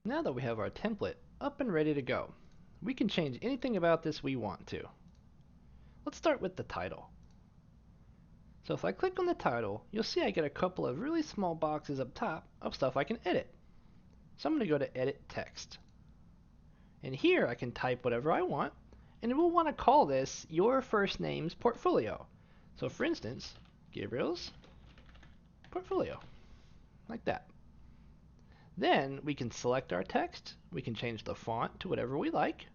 Now that we have our template up and ready to go, we can change anything about this we want to. Let's start with the title. So if I click on the title, you'll see I get a couple of really small boxes up top of stuff I can edit. So I'm going to go to Edit Text. And here I can type whatever I want, and we'll want to call this Your First Name's Portfolio. So for instance, Gabriel's Portfolio, like that. Then we can select our text, we can change the font to whatever we like.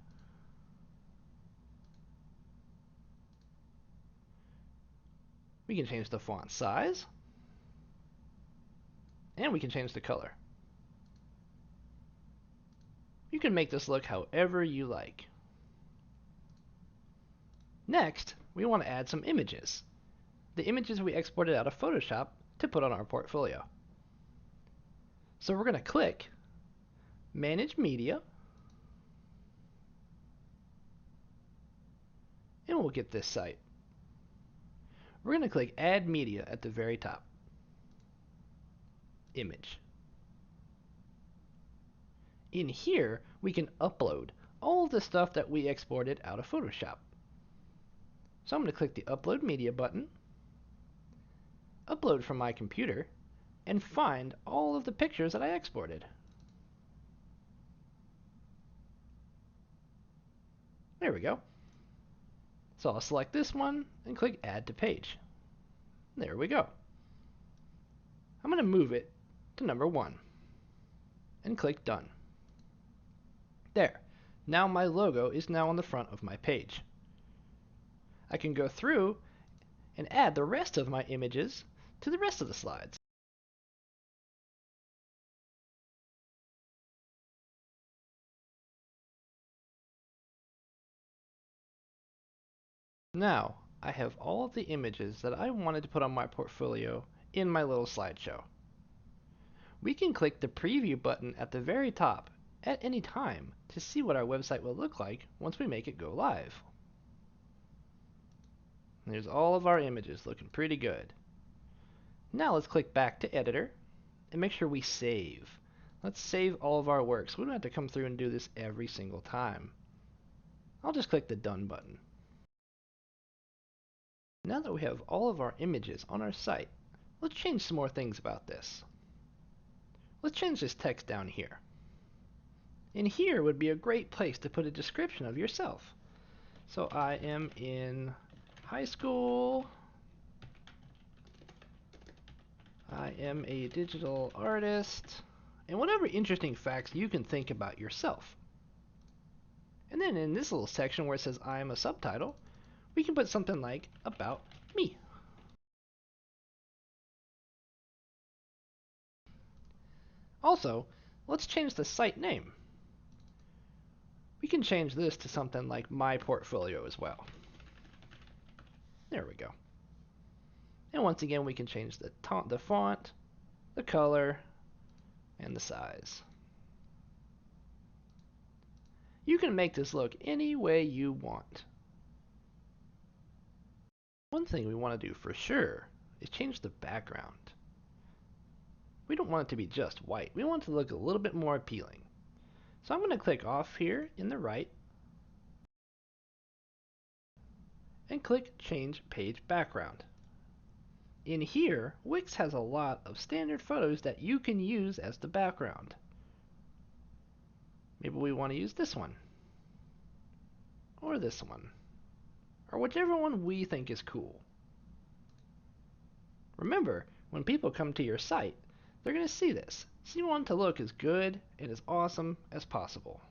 We can change the font size, and we can change the color. You can make this look however you like. Next, we want to add some images. The images we exported out of Photoshop to put on our portfolio. So we're going to click Manage Media, and we'll get this site. We're going to click Add Media at the very top. Image. In here, we can upload all the stuff that we exported out of Photoshop. So I'm going to click the Upload Media button, upload from my computer, and find all of the pictures that I exported. There we go. So I'll select this one and click Add to Page. There we go. I'm going to move it to number 1 and click Done. There. Now my logo is now on the front of my page. I can go through and add the rest of my images to the rest of the slides. Now, I have all of the images that I wanted to put on my portfolio in my little slideshow. We can click the preview button at the very top at any time to see what our website will look like once we make it go live. There's all of our images looking pretty good. Now let's click back to Editor and make sure we save. Let's save all of our work so we don't have to come through and do this every single time. I'll just click the Done button. Now that we have all of our images on our site, let's change some more things about this. Let's change this text down here. In here would be a great place to put a description of yourself. So I am in high school. I am a digital artist. And whatever interesting facts you can think about yourself. And then in this little section where it says I am a subtitle, we can put something like about me. Also, let's change the site name. We can change this to something like my portfolio as well. There we go. And once again, we can change the font, the color, and the size. You can make this look any way you want. One thing we want to do for sure is change the background. We don't want it to be just white. We want it to look a little bit more appealing. So I'm going to click off here in the right and click Change Page Background. In here, Wix has a lot of standard photos that you can use as the background. Maybe we want to use this one, or this one, or whichever one we think is cool. Remember, when people come to your site, they're going to see this, so you want it to look as good and as awesome as possible.